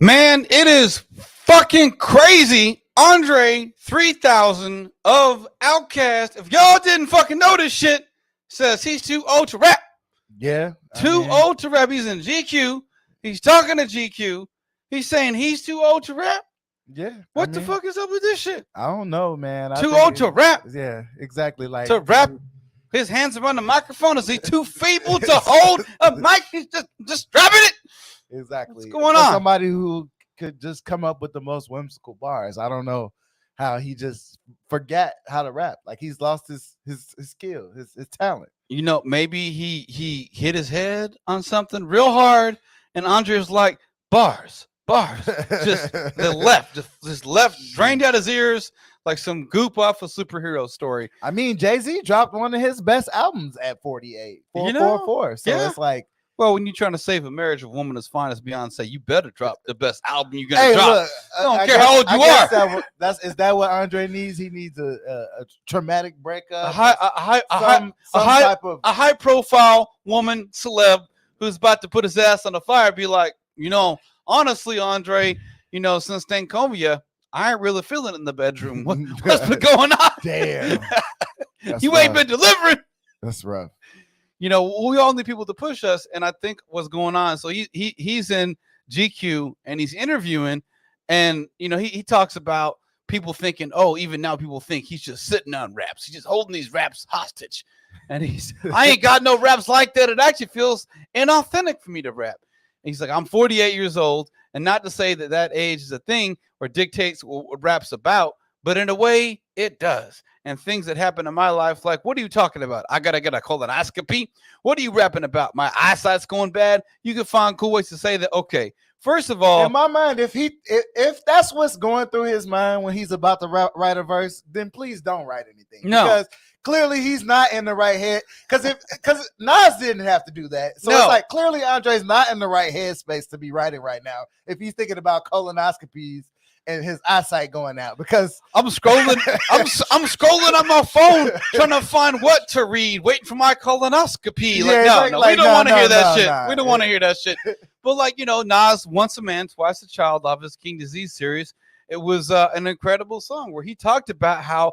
Man, it is fucking crazy. Andre 3000 of Outkast, if y'all didn't fucking know this shit, says he's too old to rap. Yeah. Too old to rap. He's in GQ. He's talking to GQ. He's saying he's too old to rap. Yeah. What the fuck is up with this shit? I don't know, man. Too old to rap. Yeah, exactly. Like to rap. His hands are on the microphone. Is he too feeble to hold a mic? He's just grabbing it. Exactly. What's going on? Somebody who could just come up with the most whimsical bars. I don't know how he just forgot how to rap. Like he's lost his skill, his talent. You know, maybe he hit his head on something real hard, and Andre's like, bars. Just left, drained out his ears like some goop off a superhero story. I mean, Jay-Z dropped one of his best albums at 48. 444. So it's like, well, when you're trying to save a marriage of a woman as fine as Beyonce, you better drop the best album you're gonna drop. Look, I don't care how old you are. Is that what Andre needs? He needs a traumatic breakup, a high profile woman celeb who's about to put his ass on the fire. Be like, honestly, Andre, since Stankovia, I ain't really feeling it in the bedroom. What's been going on? Damn, you ain't been delivering. That's rough. We all need people to push us, and I think what's going on. So he's in GQ and he's interviewing, and he talks about people thinking, oh, even now people think he's just sitting on raps. He's just holding these raps hostage, and I ain't got no raps like that. It actually feels inauthentic for me to rap. And he's like, I'm 48 years old, and not to say that age is a thing or dictates what rap's about, but in a way it does. And things that happen in my life, like, what are you talking about? I gotta get a colonoscopy. What are you rapping about? My eyesight's going bad. You can find cool ways to say that. Okay, first of all, in my mind, if that's what's going through his mind when he's about to write a verse, then please don't write anything. No, because clearly he's not in the right head. Because Nas didn't have to do that, so it's like clearly Andre's not in the right headspace to be writing right now. If he's thinking about colonoscopies and his eyesight going out, because I'm scrolling, I'm scrolling on my phone trying to find what to read, waiting for my colonoscopy. We don't want to hear that shit. We don't want to hear that shit. But Nas, Once a Man, Twice a Child, off his King Disease series, it was an incredible song where he talked about how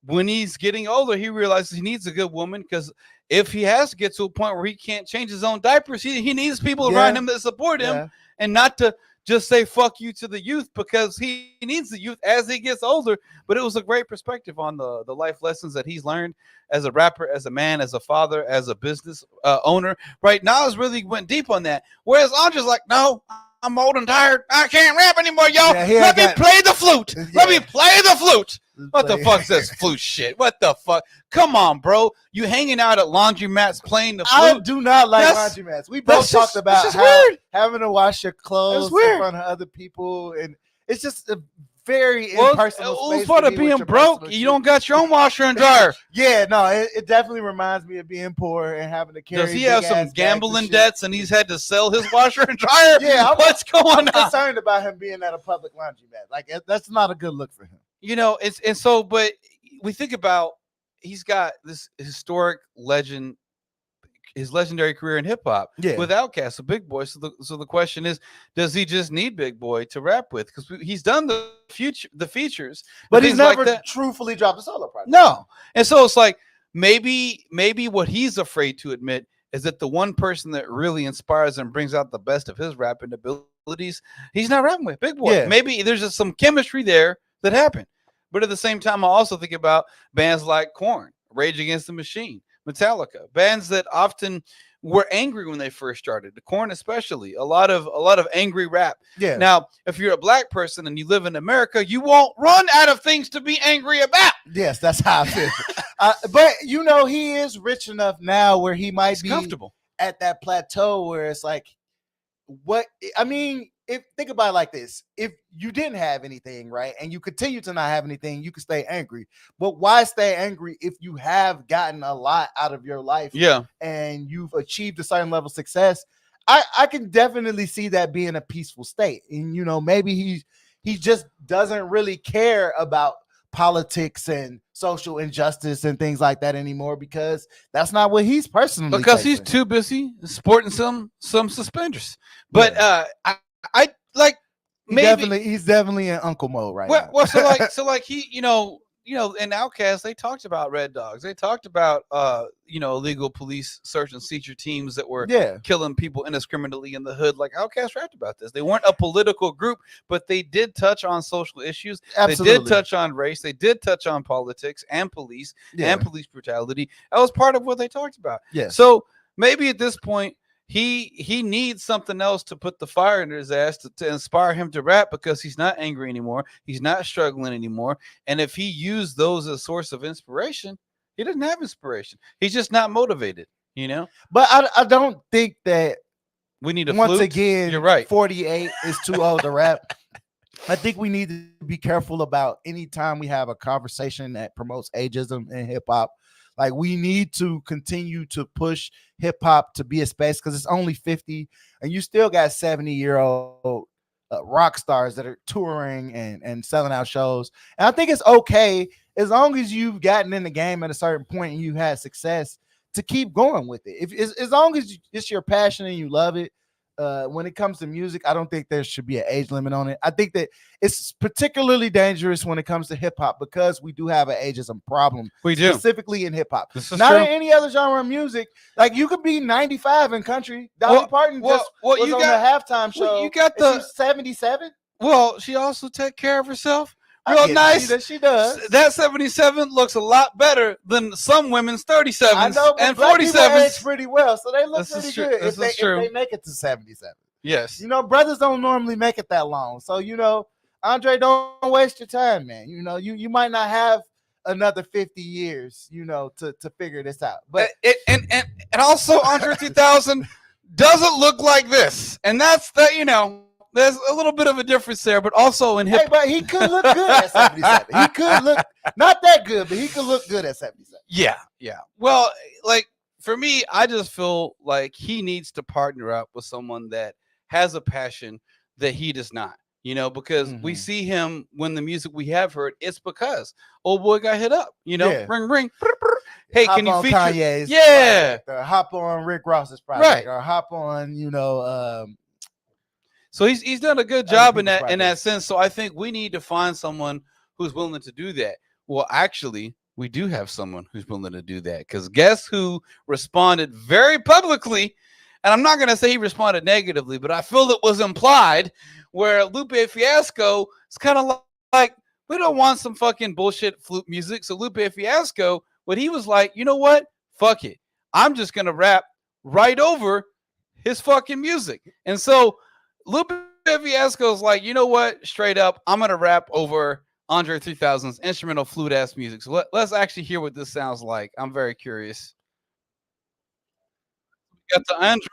when he's getting older, he realizes he needs a good woman, because if he has to get to a point where he can't change his own diapers, he needs people around him that support him, and not to just say fuck you to the youth, because he needs the youth as he gets older. But it was a great perspective on the life lessons that he's learned as a rapper, as a man, as a father, as a business owner. Right now, Nas really went deep on that. Whereas Andre's like, no, I'm old and tired. I can't rap anymore, y'all. Let me play the flute. Let me play the flute. What the fuck's this flute shit? What the fuck? Come on, bro. You hanging out at laundromats playing the flute? I do not like laundromats. We both talked about having to wash your clothes in front of other people, and it's just a very impersonal space. It's part of being broke. You don't got your own washer and dryer. It definitely reminds me of being poor and having to carry. Does he have some gambling debts and he's had to sell his washer and dryer? What's going on? I'm concerned about him being at a public laundromat. Like, that's not a good look for him. But we think about, he's got this historic legend, his legendary career in hip hop with Outkast, a Big Boy. So the question is, does he just need Big Boy to rap with? Because he's done the features, but he's never truthfully dropped a solo project. No, and so it's like maybe what he's afraid to admit is that the one person that really inspires and brings out the best of his rapping abilities, he's not rapping with Big Boy. Yeah. Maybe there's just some chemistry there that happened. But at the same time, I also think about bands like Korn, Rage Against the Machine, Metallica, bands that often were angry when they first started. The Korn especially, a lot of angry rap. Yeah. Now, if you're a black person and you live in America, you won't run out of things to be angry about. Yes, that's how I feel. But he is rich enough now where he might be comfortable at that plateau where it's like, think about it like this. If you didn't have anything, right, and you continue to not have anything, you can stay angry. But why stay angry if you have gotten a lot out of your life? Yeah. And you've achieved a certain level of success? I can definitely see that being a peaceful state. And, maybe he just doesn't really care about politics and social injustice and things like that anymore, because that's not what he's personally he's too busy sporting some suspenders. But I like he's definitely in uncle mode right now. Well, so like he, in Outkast, they talked about Red Dogs. They talked about illegal police search and seizure teams that were killing people indiscriminately in the hood. Like Outkast rapped about this. They weren't a political group, but they did touch on social issues. Absolutely. They did touch on race. They did touch on politics and police and police brutality. That was part of what they talked about. Yeah. So maybe at this point, he needs something else to put the fire in his ass to inspire him to rap, because he's not angry anymore. He's not struggling anymore. And if he used those as a source of inspiration, he doesn't have inspiration. He's just not motivated, But I don't think that we need a once flute. Again, you're right. 48 is too old to rap. I think we need to be careful about any time we have a conversation that promotes ageism in hip hop. Like, we need to continue to push hip hop to be a space, because it's only 50 and you still got 70-year-old rock stars that are touring and selling out shows. And I think it's okay, as long as you've gotten in the game at a certain point and you had success, to keep going with it. As long as it's your passion and you love it. When it comes to music, I don't think there should be an age limit on it. I think that it's particularly dangerous when it comes to hip hop, because we do have an ageism problem. We do, specifically in hip hop. Not in any other genre of music. Like, you could be 95 in country. Dolly Parton was on the halftime show. You got 77. Well, she also take care of herself. Real nice. She does. That 77 looks a lot better than some women's 37s. I know, and 47s. Age pretty well, so they look pretty good if they make it to 77. Yes. Brothers don't normally make it that long. So, Andre, don't waste your time, man. You might not have another 50 years, to figure this out. But and also Andre 3000 doesn't look like this. And that's there's a little bit of a difference there, but also in hip. Hey, but he could look good at 77. He could look not that good, but he could look good at 77. Yeah. Well, like, for me, I just feel like he needs to partner up with someone that has a passion that he does not. Because we see him when the music we have heard, it's because old boy got hit up. Ring ring. Hey, hop can you feature Kanye's project, or hop on Rick Ross's project, or hop on So he's done a good job in that sense. So I think we need to find someone who's willing to do that. Well, actually, we do have someone who's willing to do that, because guess who responded very publicly? And I'm not going to say he responded negatively, but I feel it was implied, where Lupe Fiasco is kind of like, we don't want some fucking bullshit flute music. So Lupe Fiasco, what he was like, you know what? Fuck it. I'm just going to rap right over his fucking music. And so Lupe Fiasco's like, you know what? Straight up, I'm going to rap over Andre 3000's instrumental flute ass music. So let's actually hear what this sounds like. I'm very curious. We got the Andre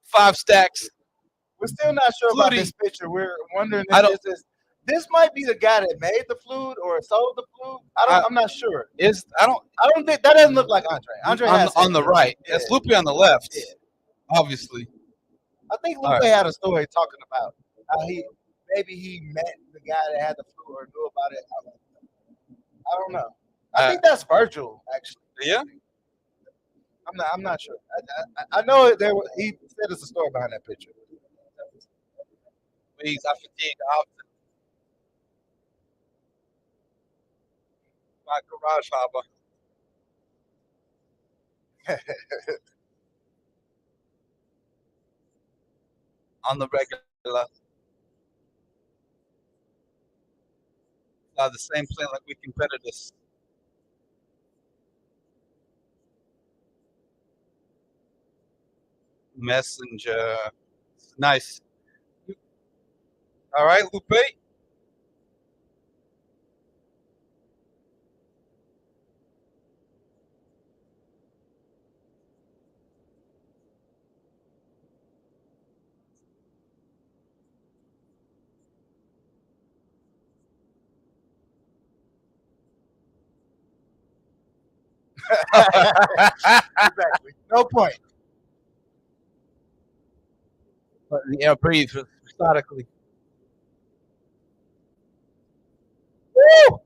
5 stacks. We're still not sure about this picture. We're wondering if this might be the guy that made the flute or sold the flute. I'm not sure. I don't think that doesn't look like Andre. Andre has on the right. Yeah. That's Lupe on the left. Yeah. Obviously. I think Lupe had a story talking about how maybe he met the guy that had the flute or knew about it. I don't know. I think that's Virgil, actually. Yeah. I'm not sure. I know he said there's a story behind that picture. Please, I fatigue often. My garage hopper. On the regular. The same plane like we competitors. Messenger. Nice. All right, Lupe. Exactly. No point. Yeah, breathe methodically. Woo!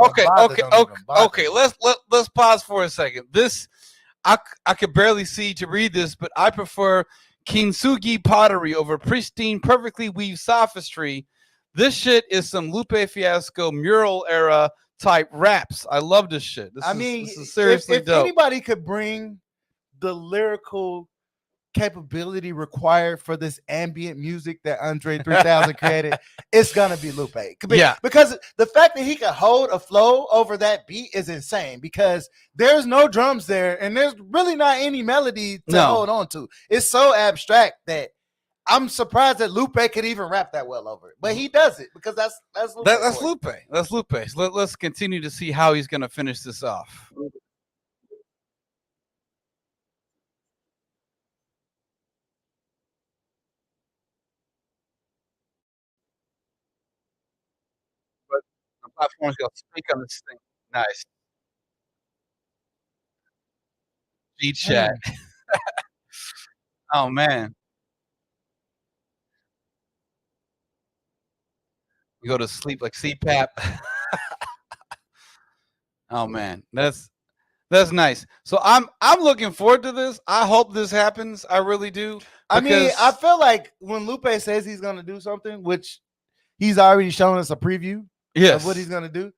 Okay. Let's pause for a second. This I could barely see to read this, but I prefer kintsugi pottery over pristine, perfectly weaved sophistry. This shit is some Lupe Fiasco mural era type raps. I love this shit. This is seriously if dope. Anybody could bring the lyrical capability required for this ambient music that Andre 3000 created, it's gonna be Lupe. Yeah, because the fact that he can hold a flow over that beat is insane, because there's no drums there and there's really not any melody to hold on to. It's so abstract that I'm surprised that Lupe could even rap that well over it, but he does it because that's Lupe. That's Lupe. That's Lupe. So let's continue to see how he's gonna finish this off. But the platform's gonna speak on this thing. Nice. G chat. Oh man. You go to sleep like CPAP. Oh man, that's nice. So I'm looking forward to this. I hope this happens. I really do. I mean, I feel like when Lupe says he's gonna do something, which he's already shown us a preview of what he's gonna do,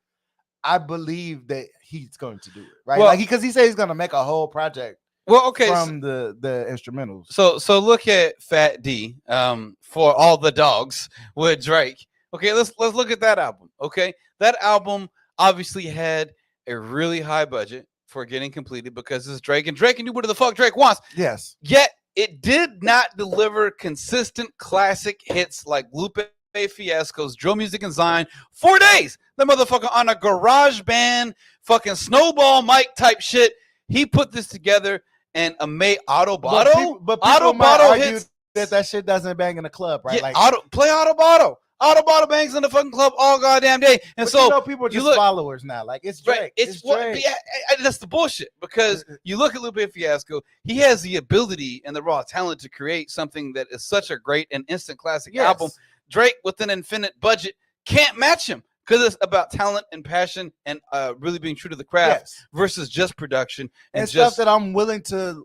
I believe that he's going to do it, right? Well, because he said he's gonna make a whole project. Well, okay, from the instrumentals. So look at Fat D, for all the dogs with Drake. Okay, let's look at that album. Okay, that album obviously had a really high budget for getting completed because it's Drake, and Drake can do whatever the fuck Drake wants. Yes. Yet it did not deliver consistent classic hits like Lupe Fiasco's Drill Music and Zion. 4 days. The motherfucker on a garage band, fucking snowball mic type shit. He put this together and made Autobotto. But Autobotto hits that shit doesn't bang in the club, right? Yeah, like play Autobotto. Autobotto bangs in the fucking club all goddamn day. And so people are just followers now. Like, it's Drake. It's Drake. Yeah, that's the bullshit. Because you look at Lupe Fiasco, he has the ability and the raw talent to create something that is such a great and instant classic album. Drake, with an infinite budget, can't match him because it's about talent and passion and really being true to the craft versus just production and stuff that I'm willing to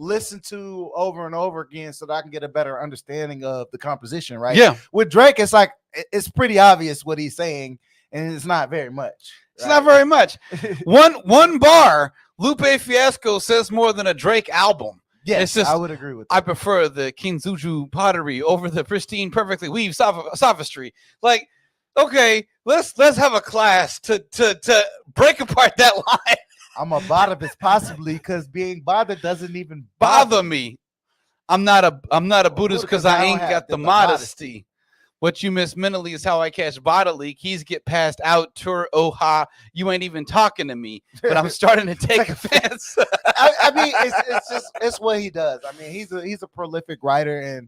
listen to over and over again so that I can get a better understanding of the composition, right? Yeah. With Drake, it's like, it's pretty obvious what he's saying, and it's not very much. It's not very much. One bar, Lupe Fiasco says more than a Drake album. Yes, it's just, I would agree with that. I prefer the kintsugi pottery over the pristine, perfectly weaved sophistry. Like, okay, let's have a class to break apart that line. I'm a bother this possibly because being bothered doesn't even bother me. I'm not a Buddhist because I ain't got the modesty. What you miss mentally is how I catch bodily. Keys get passed out. Tour oha. You ain't even talking to me, but I'm starting to take offense. I mean, it's what he does. I mean, he's a prolific writer, and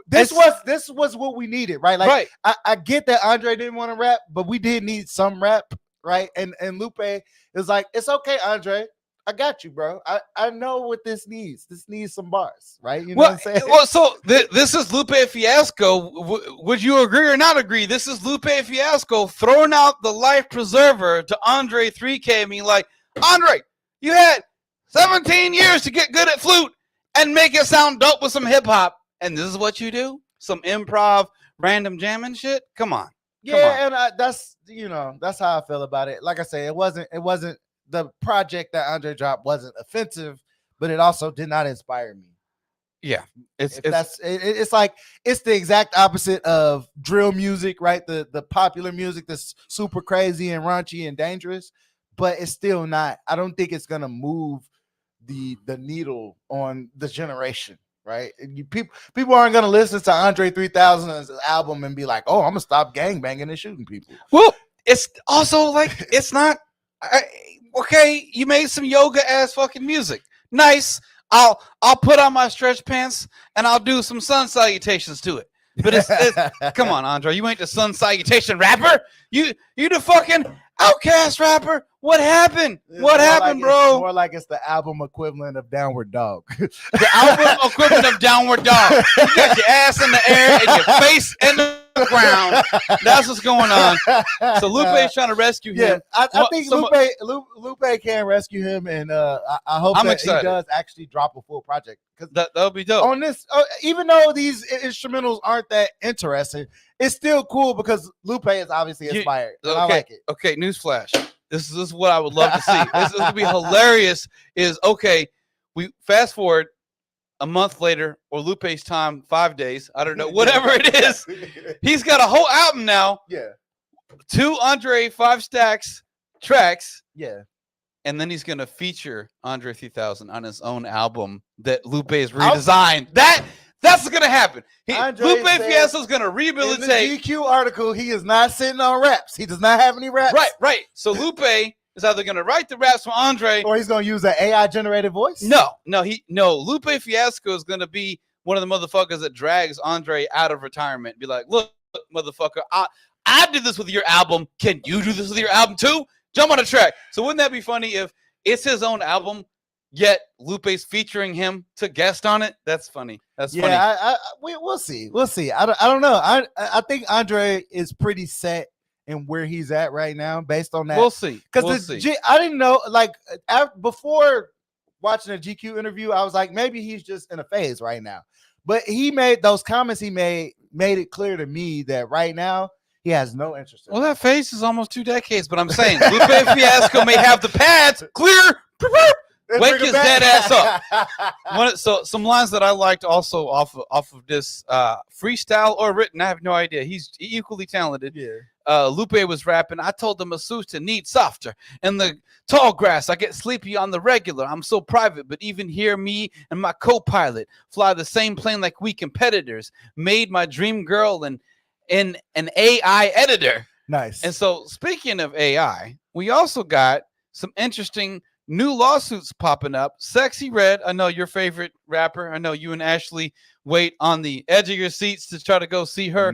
this was what we needed, right? Like, I get that Andre didn't want to rap, but we did need some rap, right? And Lupe is like, it's okay, Andre. I got you, bro. I know what this needs. This needs some bars, right? You know what I'm saying? Well, so this is Lupe Fiasco. Would you agree or not agree? This is Lupe Fiasco throwing out the life preserver to Andre 3K. I mean, like, Andre, you had 17 years to get good at flute and make it sound dope with some hip hop, and this is what you do? Some improv, random jamming shit? Come on. And that's how I feel about it. Like I say, it wasn't the project that Andre dropped wasn't offensive, but it also did not inspire me. Yeah, it's like it's the exact opposite of drill music, right? The popular music that's super crazy and raunchy and dangerous, but it's still not. I don't think it's gonna move the needle on the generation, right? People aren't gonna listen to Andre 3000's album and be like, "Oh, I'm gonna stop gangbanging and shooting people." Well, it's also like it's not. Okay, you made some yoga ass fucking music. Nice. I'll put on my stretch pants and I'll do some sun salutations to it. But it's come on, Andre, you ain't the sun salutation rapper. You the fucking Outkast rapper. What happened? What happened, bro? More like it's the album equivalent of Downward Dog. The album equivalent of Downward Dog. You got your ass in the air and your face in the the ground. That's what's going on. So Lupe's trying to rescue him. I think Lupe can rescue him, and I hope that he does actually drop a full project. Because that'll be dope. On this, even though these instrumentals aren't that interesting, it's still cool because Lupe is obviously inspired. Okay, I like it. Okay, newsflash. This is what I would love to see. This is gonna be hilarious. We fast forward a month later, or Lupe's time, 5 days. I don't know, whatever it is. He's got a whole album now. Yeah. 2 Andre 5 Stacks tracks. Yeah. And then he's gonna feature Andre 3000 on his own album that Lupe is redesigned. That's gonna happen. Lupe Fiasco's gonna rehabilitate. In the GQ article, he is not sitting on raps. He does not have any raps. Right. So Lupe is either gonna write the raps for Andre, or he's gonna use an AI generated voice. No. Lupe Fiasco is gonna be one of the motherfuckers that drags Andre out of retirement. Be like, look, motherfucker, I did this with your album. Can you do this with your album too? Jump on the track. So wouldn't that be funny if it's his own album, yet Lupe's featuring him to guest on it? That's funny. That's funny. Yeah, we'll see. We'll see. I don't know. I think Andre is pretty set in where he's at right now, based on that. We'll see. Because I didn't know, like, before watching a GQ interview, I was like, maybe he's just in a phase right now. But he made those comments. He made it clear to me that right now he has no interest. Well, that phase is almost 2 decades. But I'm saying Lupe Fiasco may have the pads clear. Wake his dead ass up. So some lines that I liked also off of this freestyle or written, I have no idea. He's equally talented. Yeah. Lupe was rapping. I told the masseuse to knead softer. In the tall grass, I get sleepy on the regular. I'm so private, but even here, me and my co-pilot fly the same plane like we competitors. Made my dream girl and an AI editor. Nice. And so speaking of AI, we also got some interesting new lawsuits popping up. Sexxy Red, I know your favorite rapper. I know you and Ashley wait on the edge of your seats to try to go see her.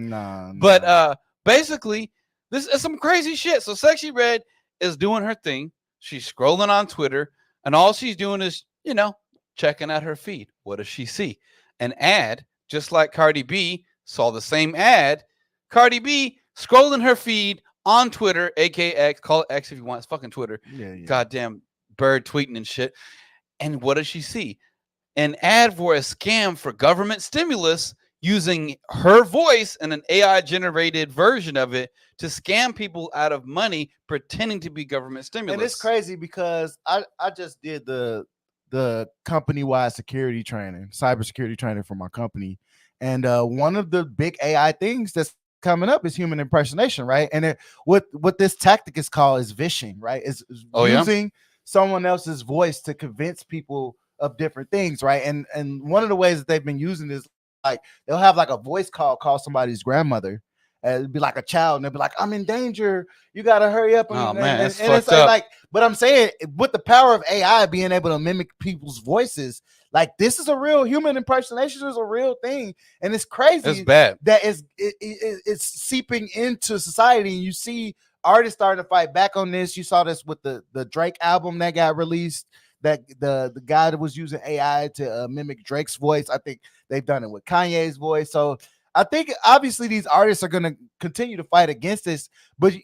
But basically, this is some crazy shit. So Sexxy Red is doing her thing. She's scrolling on Twitter, and all she's doing is, checking out her feed. What does she see? An ad, just like Cardi B saw the same ad. Cardi B scrolling her feed on Twitter, aka X, call it X if you want. It's fucking Twitter. Yeah. Goddamn bird tweeting and shit. And what does she see? An ad for a scam for government stimulus using her voice and an AI generated version of it to scam people out of money pretending to be government stimulus. And it's crazy because I just did the company-wide security training, cybersecurity training for my company. And one of the big AI things that's coming up is human impersonation, right? And what this tactic is called is vishing, right? Is using someone else's voice to convince people of different things, right? And one of the ways that they've been using is, like, they'll have like a voice call somebody's grandmother, and it'd be like a child, and they'll be like, "I'm in danger, you gotta hurry up." And it's like, but I'm saying, with the power of AI being able to mimic people's voices, like, this is a real human impersonation is a real thing, and it's crazy. It's bad that it's seeping into society, and you see artists starting to fight back on this. You saw this with the Drake album that got released, that the guy that was using AI to mimic Drake's voice. I think they've done it with Kanye's voice. So I think obviously these artists are going to continue to fight against this, but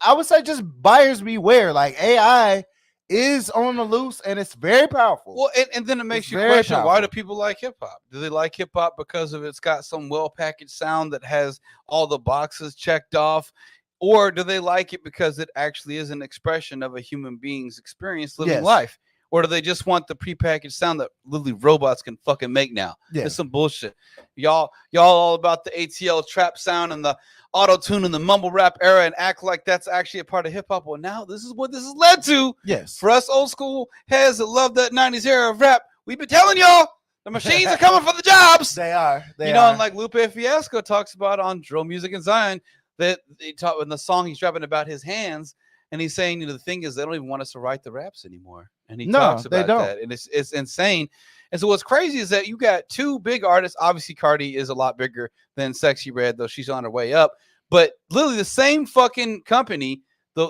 I would say just buyers beware. Like, AI is on the loose, and it's very powerful. Well, and then it makes you question, why do people like hip hop? Do they like hip hop because it's got some well-packaged sound that has all the boxes checked off? Or do they like it because it actually is an expression of a human being's experience living life? Or do they just want the prepackaged sound that literally robots can fucking make now? Yeah. It's some bullshit. Y'all all about the ATL trap sound and the auto-tune and the mumble rap era and act like that's actually a part of hip-hop. Well, now this is what this has led to. Yes. For us old school heads that love that 90s era of rap, we've been telling y'all the machines are coming for the jobs. They are. And like Lupe Fiasco talks about on Drill Music and Zion, that he taught in the song he's rapping about his hands. And he's saying, the thing is, they don't even want us to write the raps anymore. And he talks about that. And it's insane. And so what's crazy is that you got 2 big artists. Obviously, Cardi is a lot bigger than Sexxy Red, though she's on her way up. But literally the same fucking company,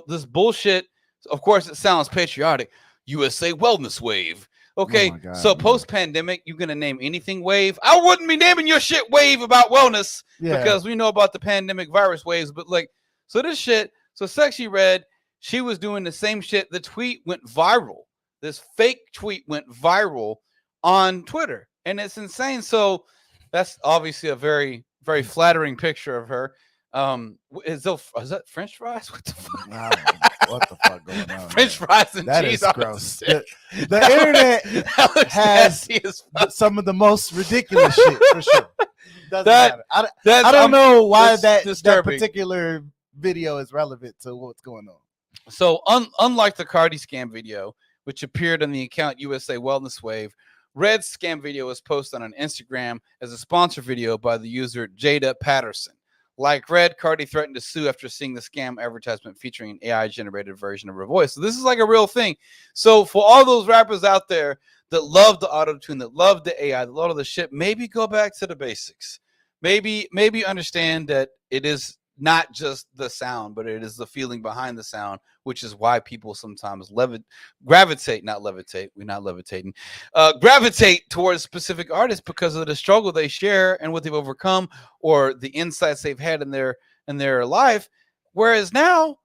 this bullshit, of course, it sounds patriotic. USA Wellness Wave. Okay, so post-pandemic, you gonna name anything wave? I wouldn't be naming your shit wave about wellness because we know about the pandemic virus waves. But like, so this shit, so Sexxy Red, she was doing the same shit. The tweet went viral. This fake tweet went viral on Twitter, and it's insane. So that's obviously a very, very flattering picture of her. Is that French fries? What the fuck? Wow, what the fuck going on? French fries and that cheese. That is gross. The internet has some of the most ridiculous shit for sure. Doesn't matter. I don't know why that particular video is relevant to what's going on. So unlike the Cardi scam video, which appeared on the account USA Wellness Wave, Red's scam video was posted on Instagram as a sponsor video by the user Jada Patterson. Like Red, Cardi threatened to sue after seeing the scam advertisement featuring an AI-generated version of her voice. So this is like a real thing. So for all those rappers out there that love the auto-tune, that love the AI, that love all the shit, maybe go back to the basics. Maybe understand that it is not just the sound, but it is the feeling behind the sound, which is why people sometimes gravitate towards specific artists because of the struggle they share and what they've overcome or the insights they've had in their life. Whereas now,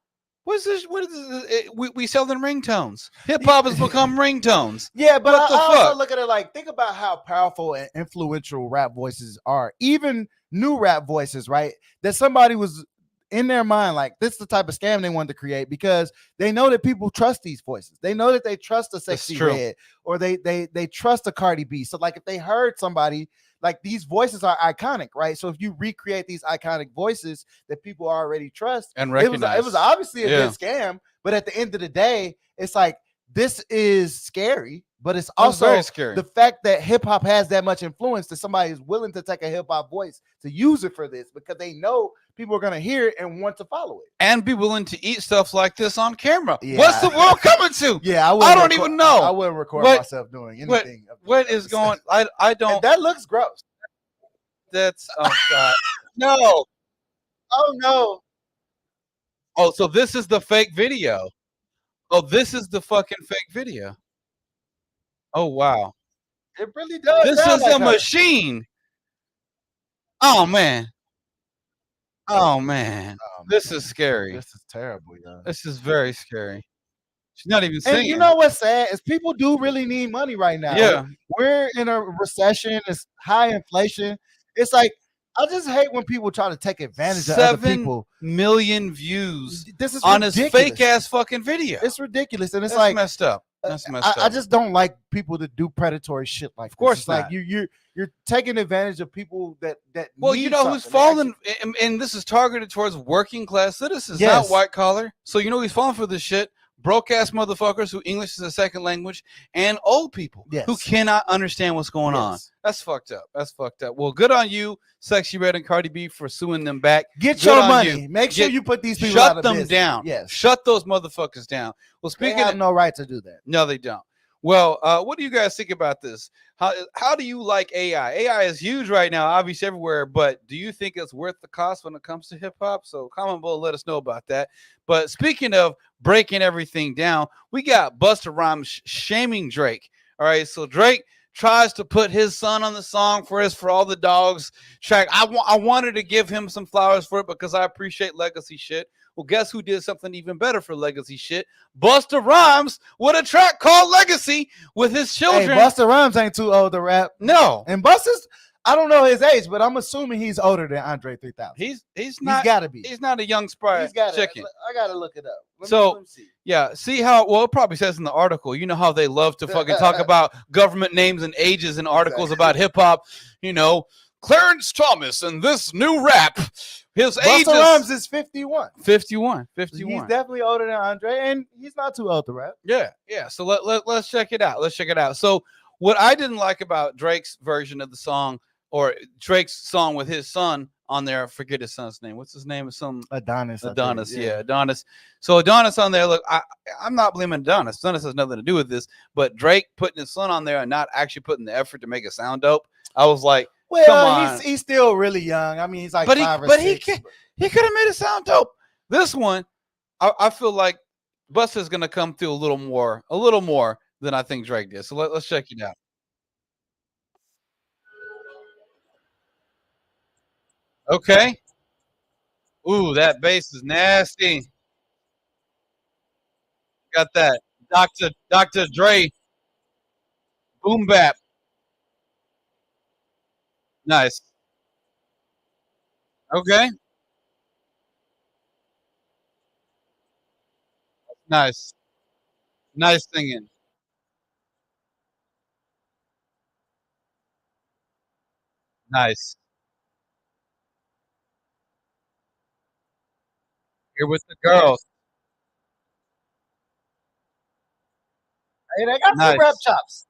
what is this? We sell them ringtones. Hip hop has become ringtones. Yeah, but I also look at it like, think about how powerful and influential rap voices are. Even new rap voices, right? That somebody was in their mind, like, this is the type of scam they wanted to create because they know that people trust these voices. They know that they trust a Sexxy Red or they trust a Cardi B. So like if they heard somebody, like these voices are iconic, right? So if you recreate these iconic voices that people already trust and recognize, it was obviously a good scam. But at the end of the day, it's like, this is scary, but it's also very scary. The fact that hip hop has that much influence that somebody is willing to take a hip hop voice to use it for this because they know people are going to hear it and want to follow it and be willing to eat stuff like this on camera. Yeah. What's the world coming to? Yeah, I don't even know. I wouldn't record myself doing anything. What is going? I don't. And that looks gross. That's God. No. Oh no. Oh, so this is the fake video. Oh, this is the fucking fake video. Oh, wow. It really does. This is a machine. Oh, man. Oh, man. This is scary. This is terrible, yo. This is very scary. She's not even singing. And you know what's sad is people do really need money right now. Yeah. We're in a recession. It's high inflation. It's like, I just hate when people try to take advantage of other people. 7 million views this is on his fake ass fucking video. It's ridiculous, and it's like messed up. That's messed up. I just don't like people to do predatory shit like. Of course, it's not. Like you're taking advantage of people that. Well, you know who's falling, and this is targeted towards working class citizens, not white collar. So you know who's falling for this shit. Broke ass motherfuckers who English is a second language and old people who cannot understand what's going on. That's fucked up. That's fucked up. Well, good on you, Sexxy Red and Cardi B, for suing them back. Get your money. Make sure you put these people out of business. Shut them down. Yes. Shut those motherfuckers down. Well, speaking they have no right to do that. No, they don't. Well, what do you guys think about this? How do you like AI? AI is huge right now, obviously everywhere, but do you think it's worth the cost when it comes to hip hop? So comment below, let us know about that. But speaking of breaking everything down, we got Busta Rhymes shaming Drake. All right, so Drake tries to put his son on the song for All the Dogs track. I wanted to give him some flowers for it because I appreciate legacy shit. Well, guess who did something even better for legacy shit? Busta Rhymes with a track called Legacy with his children. Hey, Busta Rhymes ain't too old to rap. No. And Busta's, I don't know his age, but I'm assuming he's older than Andre 3000. He's not. He's got to be. He's not a young spry chicken. I got to look it up. Let me see. Yeah, see how, well, it probably says in the article, you know how they love to fucking talk about government names and ages in articles about hip hop, you know, Clarence Thomas and this new rap. His age Busta Rhymes is 51. 51. He's definitely older than Andre, and he's not too old to rap. Yeah. So let's check it out. So what I didn't like about Drake's version of the song, or Drake's song with his son on there, I forget his son's name. What's his name? It's some Adonis. Yeah, Adonis. So Adonis on there. Look, I'm not blaming Adonis. Adonis has nothing to do with this. But Drake putting his son on there and not actually putting the effort to make it sound dope. I was like, well, come on. He's still really young. I mean, he's like 5 or 6. He could have made it sound dope. This one, I feel like Busta's gonna come through a little more than I think Drake did. So let's check it out. Okay. Ooh, that bass is nasty. Got that Dr. Dre boom bap. Nice. Okay. Nice. Nice singing. Nice. Here with the girls. Hey, they got some rap Nice. chops.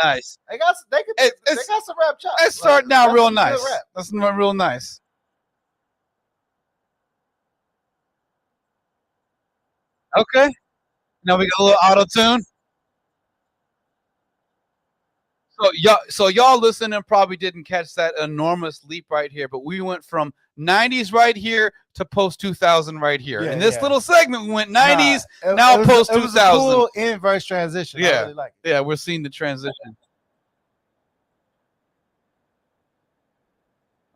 Nice. They got they got some rap chops. It's starting out that's real some good nice. rap. That's real nice. Okay. Now we got a little auto tune. So y'all listening probably didn't catch that enormous leap right here, but we went from 90s right here to post 2000 right here. In this little segment, we went 90s, now post 2000. It was a cool inverse transition. Yeah. I really like it. Yeah, we're seeing the transition.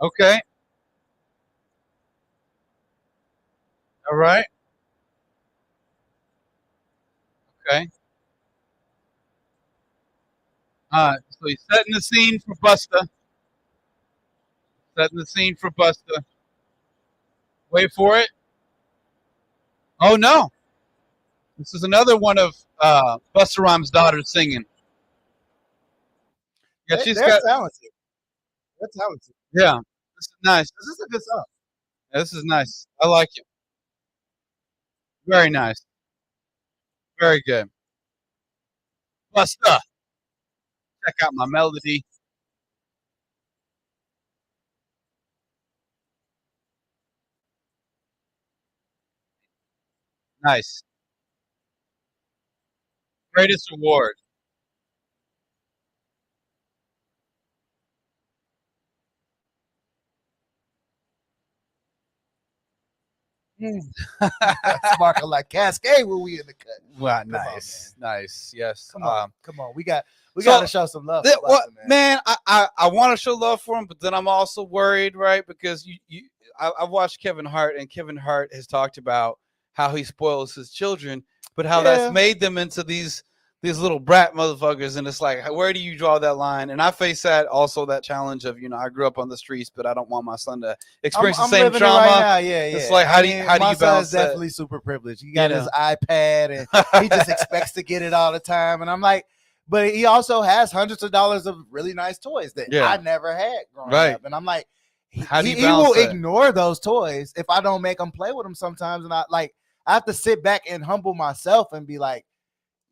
Okay. All right. Okay. So he's setting the scene for Busta. Setting the scene for Busta. Wait for it. Oh no. This is another one of Busta Rhymes' daughters singing. Yeah, they're talented. They're talented. Yeah. This is nice. This is a good song. Yeah, this is nice. I like it. Very nice. Very good. Busta. Check out my melody. Nice. Greatest award. Sparkle like Cascade when we in the cut. Wow, nice. Nice. Yes. Come on. We got to show some love. Man, I want to show love for him, but then I'm also worried, right? Because I've watched Kevin Hart, and Kevin Hart has talked about how he spoils his children, but how that's made them into these little brat motherfuckers. And it's like, where do you draw that line? And I face that challenge of, I grew up on the streets, but I don't want my son to experience the same trauma. Right now. Yeah. It's like, how do you balance that? Definitely super privileged. He got his iPad and he just expects to get it all the time. And I'm like, but he also has hundreds of dollars of really nice toys that I never had growing up. And I'm like, he will ignore those toys if I don't make him play with them sometimes. And I have to sit back and humble myself and be like,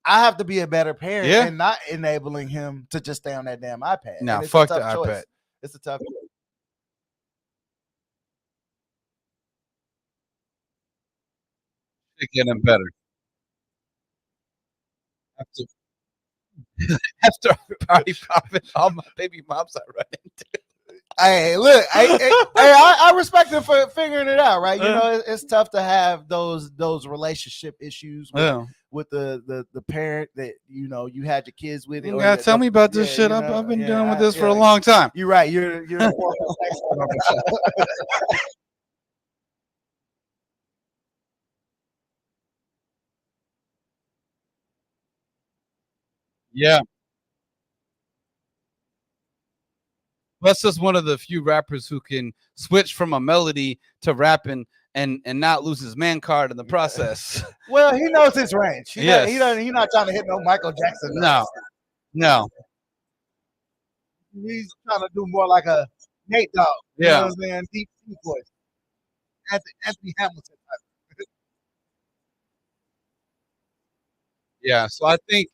I have to be a better parent and not enabling him to just stay on that damn iPad. Now, fuck the iPad. It's a tough choice. It's getting better. After party popping, all my baby moms I run into. Hey, look, I respect him for figuring it out, right? You know, it's tough to have those relationship issues with the parent that you had your kids with. You gotta tell me about this shit. I've been dealing with this for a long time. You're right. You're Yeah. Busta's one of the few rappers who can switch from a melody to rapping and not lose his man card in the process. Well, he knows his range. He's not trying to hit no Michael Jackson. No. He's trying to do more like a Nate Dogg. You know what I'm saying? Deep voice. Anthony Hamilton. Yeah, so I think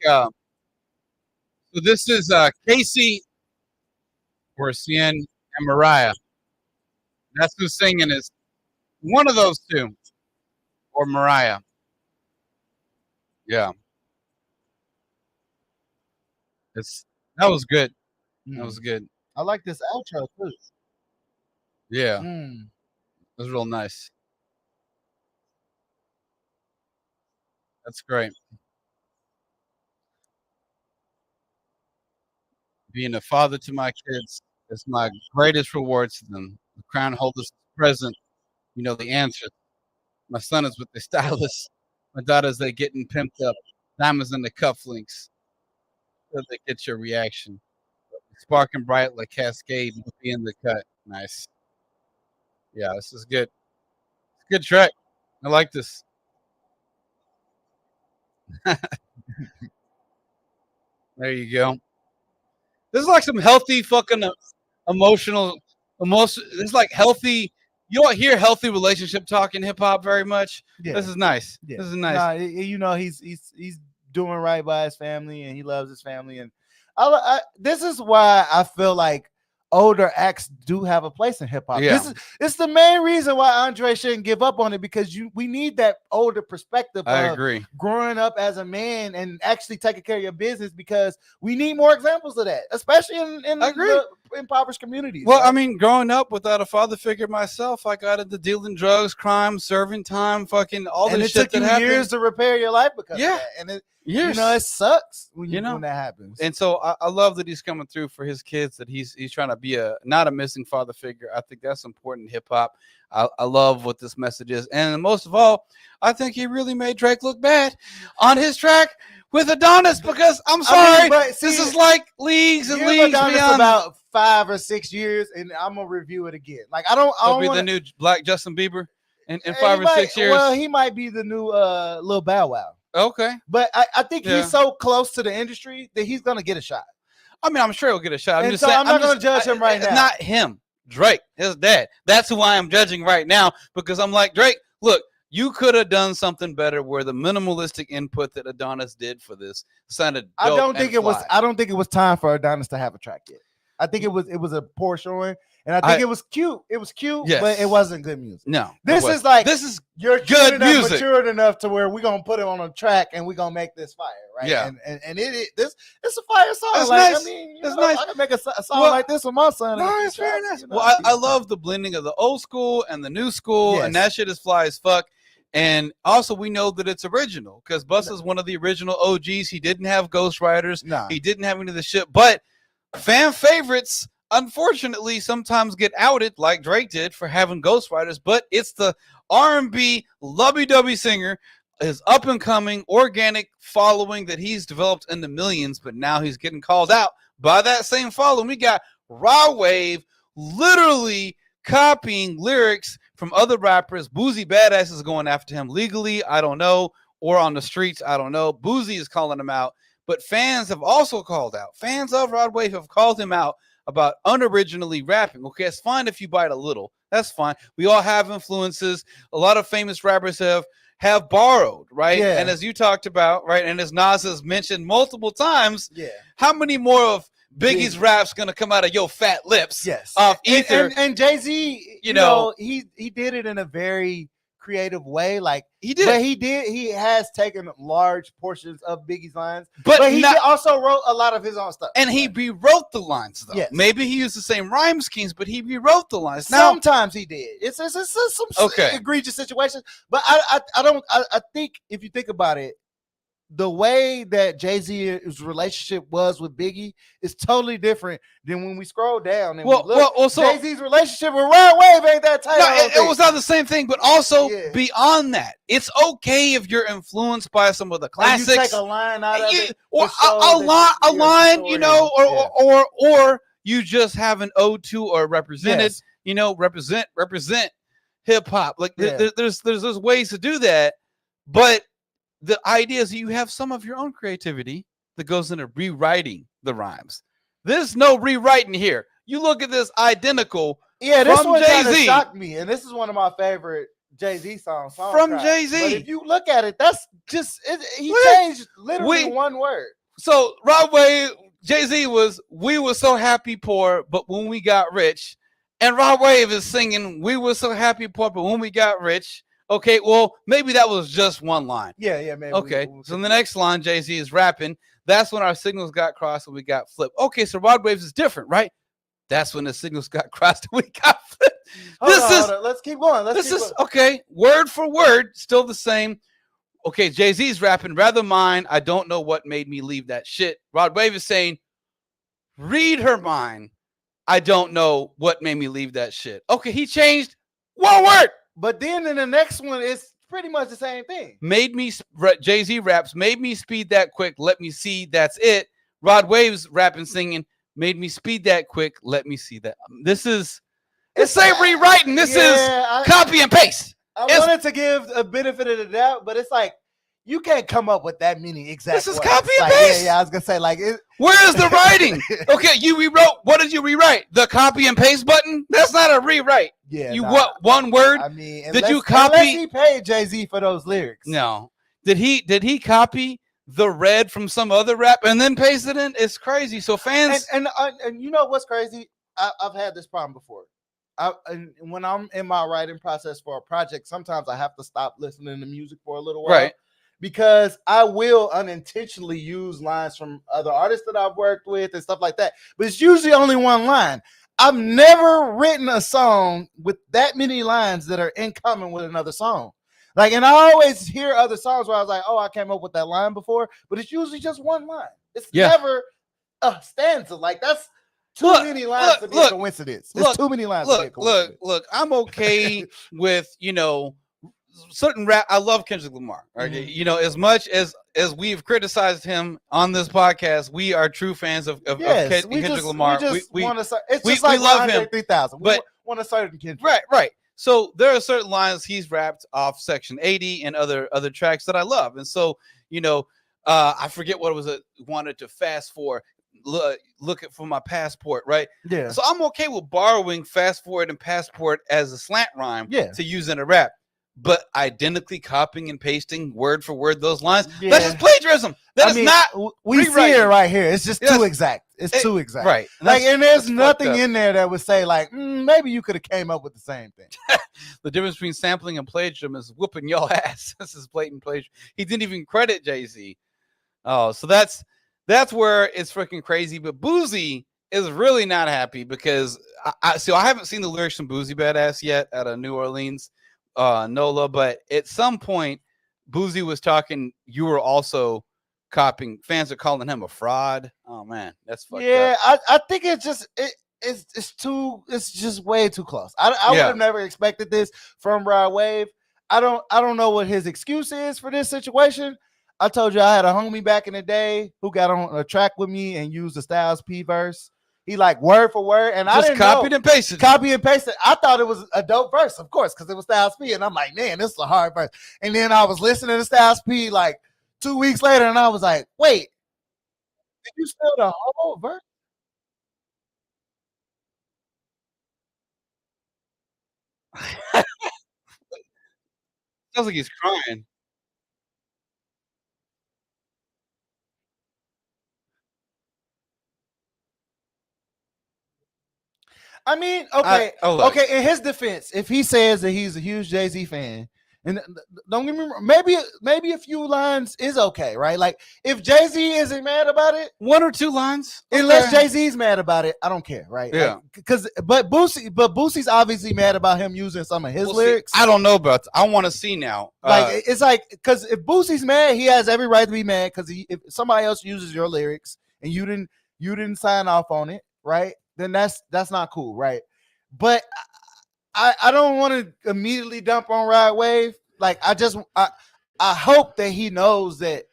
so this is Casey or Cien and Mariah. That's who's singing is one of those two. Or Mariah. Yeah. That was good. That was good. I like this outro too. Yeah. It was real nice. That's great. Being a father to my kids is my greatest reward to them. The crown holders present, you know the answer. My son is with the stylist. My daughter's they getting pimped up. Diamonds in the cufflinks. So they get your reaction. Sparking bright like Cascade will be in the cut. Nice. Yeah, this is good. It's a good track. I like this. There you go. This is like some healthy fucking emotional emotion. This is like healthy. You don't hear healthy relationship talk in hip hop very much. Yeah. This is nice. Yeah. This is nice. Nah, you know he's doing right by his family and he loves his family, and this is why I feel like older acts do have a place in hip hop. Yeah. It's the main reason why Andre shouldn't give up on it, because we need that older perspective. I agree. Growing up as a man and actually taking care of your business, because we need more examples of that, especially in the impoverished communities. Well, right? I mean, growing up without a father figure myself, I got into dealing drugs, crime, serving time, fucking all this shit that happened. And it took you years to repair your life because of that. And you know, it sucks when that happens. And so I love that he's coming through for his kids, that he's trying to be not a missing father figure. I think that's important in hip hop. I love what this message is. And most of all, I think he really made Drake look bad on his track with Adonis, because I'm sorry, this is like leagues and leagues beyond. About 5 or 6 years, and I'm gonna review it again. Like I don't be the new Black Justin Bieber in 5 or 6 years. Well, he might be the new Lil Bow Wow. Okay. But I think he's so close to the industry that he's going to get a shot. I mean, I'm sure he'll get a shot. I'm not going to judge him right now. Not him. Drake, his dad. That's who I am judging right now, because I'm like, Drake, look, you could have done something better where the minimalistic input that Adonis did for this sounded dope. I don't think it was time for Adonis to have a track yet. I think it was a poor showing. And I think it was cute. It was cute, yes, but it wasn't good music. No, this is you're good music, matured enough to where we're gonna put it on a track and we're gonna make this fire, right? Yeah, and it's a fire song. It's like, nice. I mean, it's nice. I can make a song like this with my son. No, it's very nice. Well, I love the blending of the old school and the new school, and that shit is fly as fuck. And also, we know that it's original because Busta's one of the original OGs. He didn't have ghostwriters. He didn't have any of the shit, but fan favorites, unfortunately, sometimes get outed like Drake did for having ghostwriters, but it's the R&B lovey-dovey singer, his up-and-coming organic following that he's developed in the millions, but now he's getting called out by that same following. We got Raw Wave literally copying lyrics from other rappers. Boozy Badass is going after him legally, I don't know, or on the streets, I don't know. Boozy is calling him out, but fans have also called out. Fans of Rod Wave have called him out about unoriginally rapping. Okay, it's fine if you bite a little. That's fine. We all have influences. A lot of famous rappers have borrowed, right? Yeah. And as you talked about, right, and as Nas has mentioned multiple times, how many more of Biggie's raps gonna come out of your fat lips? Yes. Off Ether. And Jay-Z, you know, he did it in a very creative way. Like he has taken large portions of Biggie's lines, but he also wrote a lot of his own stuff, and he rewrote the lines though. Maybe he used the same rhyme schemes, but he rewrote the lines. Sometimes he did. It's some egregious situations, but I think if you think about it, the way that Jay-Z's relationship was with Biggie is totally different than when we scroll down and so Jay-Z's relationship with Rod Wave ain't that tight. No, it was not the same thing, but also beyond that, it's okay if you're influenced by some of the classics. And you take a line out of it, or a line, you know, or you just have an ode to or represented, you know, represent hip hop. Like there's ways to do that, but the idea is that you have some of your own creativity that goes into rewriting the rhymes. There's no rewriting here. You look at this identical. Yeah, this one kind of shocked me, and this is one of my favorite Jay-Z songs from Jay-Z. But if you look at it, that's just he changed literally one word. So Rod Wave, Jay-Z was "We were so happy poor, but when we got rich," and Rod Wave is singing "We were so happy poor, but when we got rich." Okay, well, maybe that was just one line. Yeah, maybe. Okay, so in the next line, Jay-Z is rapping. That's when our signals got crossed and we got flipped. Okay, so Rod Waves is different, right? That's when the signals got crossed and we got flipped. Hold on. Let's keep going. Okay, word for word, still the same. Okay, Jay-Z's rapping, rather mine, I don't know what made me leave that shit. Rod Wave is saying, read her mind. I don't know what made me leave that shit. Okay, he changed one word. But then in the next one, it's pretty much the same thing. Jay-Z raps, made me speed that quick, let me see, that's it. Rod Wave's rapping, singing, made me speed that quick, let me see that. It's ain't rewriting. This is copy and paste. I wanted to give a benefit of the doubt, but it's like, you can't come up with that many exact This is words. copy and paste. Yeah, I was going to say, like... Where is the writing? Okay, you rewrote. What did you rewrite? The copy and paste button? That's not a rewrite. Yeah. What one word? I mean, did you copy? Unless he paid Jay-Z for those lyrics. No. Did he copy the red from some other rap and then paste it in? It's crazy. So fans... And you know what's crazy? I've had this problem before. When I'm in my writing process for a project, sometimes I have to stop listening to music for a little while. Right. Because I will unintentionally use lines from other artists that I've worked with and stuff like that. But it's usually only one line. I've never written a song with that many lines that are in common with another song. Like, and I always hear other songs where I was like, oh, I came up with that line before. But it's usually just one line. It's never a stanza. Like, that's too many lines to be a coincidence. It's too many lines to be a coincidence. Look, I'm okay with, certain rap. I love Kendrick Lamar. Right? Mm-hmm. As much as we've criticized him on this podcast, we are true fans of Kendrick Lamar. We love him. 3000. We want a certain Kendrick. Right. So there are certain lines he's rapped off Section 80 and other tracks that I love. And so, I forget what it was. Wanted to fast forward. Look for my passport, right? Yeah. So I'm okay with borrowing fast forward and passport as a slant rhyme to use in a rap. But identically copying and pasting word for word those lines, that's just plagiarism. We see it right here. It's just too exact. It's too exact. Right. And there's nothing in there that would say like, maybe you could have came up with the same thing. The difference between sampling and plagiarism is whooping your ass. This is blatant plagiarism. He didn't even credit Jay-Z. Oh, so that's where it's freaking crazy. But Boosie is really not happy because I haven't seen the lyrics from Boosie Badass yet out of New Orleans. NOLA, but at some point Boosie was talking, you were also copying. Fans are calling him a fraud. Oh man, that's fucked up. I think it's just way too close. I would have never expected this from Rod Wave. I don't know what his excuse is for this situation. I told you I had a homie back in the day who got on a track with me and used the Styles P verse. He like word for word, and I just copied and pasted. Copy and pasted. I thought it was a dope verse, of course, because it was Styles P, and I'm like, man, this is a hard verse. And then I was listening to Styles P like 2 weeks later, and I was like, wait, did you steal the whole verse? Sounds like he's crying. I mean, okay. In his defense, if he says that he's a huge Jay-Z fan, and don't get me wrong, maybe a few lines is okay, right? Like if Jay-Z isn't mad about it, 1 or 2 lines, unless Jay-Z's mad about it, I don't care, right? Yeah. But Boosie's obviously mad about him using some of his lyrics. I don't know about. I want to see now. Like it's like because if Boosie's mad, he has every right to be mad because if somebody else uses your lyrics and you didn't sign off on it, right? Then that's not cool, right? But I don't want to immediately dump on Rod Wave. Like I hope that he knows that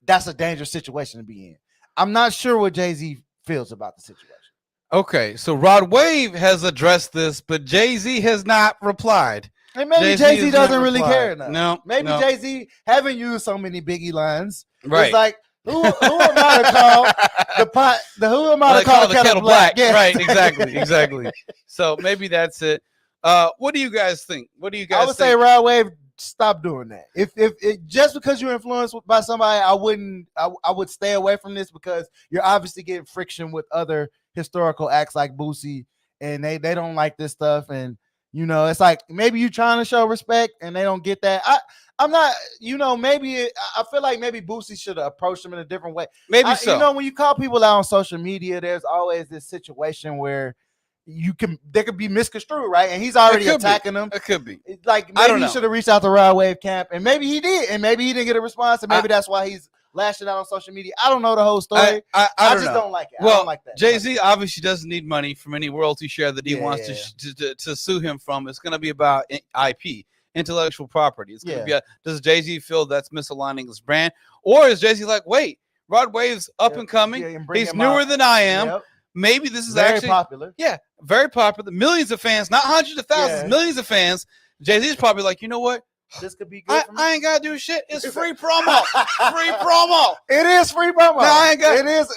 that's a dangerous situation to be in. I'm not sure what Jay-Z feels about the situation. Okay, so Rod Wave has addressed this, but Jay-Z has not replied. And maybe Jay-Z doesn't really care enough. No, maybe Jay-Z haven't used so many Biggie lines. Right. It's like who am I to call the pot? Who am I to call the kettle black? Yeah. Right, exactly. So maybe that's it. What do you guys think? I would say Rod Wave, stop doing that. If just because you're influenced by somebody, I would stay away from this because you're obviously getting friction with other historical acts like Boosie, and they don't like this stuff. And it's like maybe you're trying to show respect and they don't get that. I'm not, maybe I feel like maybe Boosie should have approached him in a different way. Maybe so. When you call people out on social media, there's always this situation where they could be misconstrued, right? And he's already attacking them. It could be. Like maybe he should have reached out to Rod Wave camp, and maybe he did, and maybe he didn't get a response, and maybe that's why he's lashing out on social media. I don't know the whole story. I just don't like it. Well, I don't like that. Jay-Z obviously doesn't need money from any royalty share that he wants to sue him from. It's going to be about IP, intellectual property. It's going to be does Jay-Z feel that's misaligning his brand? Or is Jay-Z like, wait, Rod Wave's up and coming. He's newer than I am. Yep. Maybe this is very actually popular. Yeah, very popular. Millions of fans, not hundreds of thousands, millions of fans. Jay-Z's probably like, you know what? This could be good. I ain't gotta do shit. It's free promo. Free promo. It is free promo. No, I ain't got it is.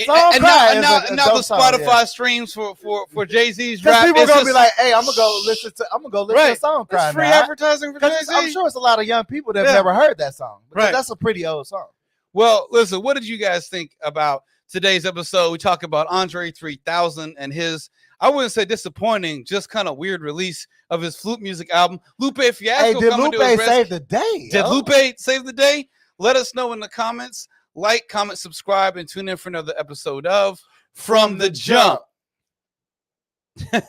Now the Spotify streams for Jay-Z's rap. People gonna be like, "Hey, I'm gonna go listen to a song." It's free advertising for Jay-Z. I'm sure it's a lot of young people that have never heard that song. Right. That's a pretty old song. Well, listen, what did you guys think about today's episode? We talk about Andre 3000 and his, I wouldn't say disappointing, just kind of weird release of his flute music album. Lupe Fiasco. Hey, did Lupe save the day? Did Lupe save the day? Let us know in the comments. Like, comment, subscribe, and tune in for another episode of From the Jump.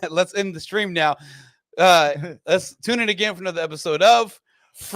Let's end the stream now. Let's tune in again for another episode of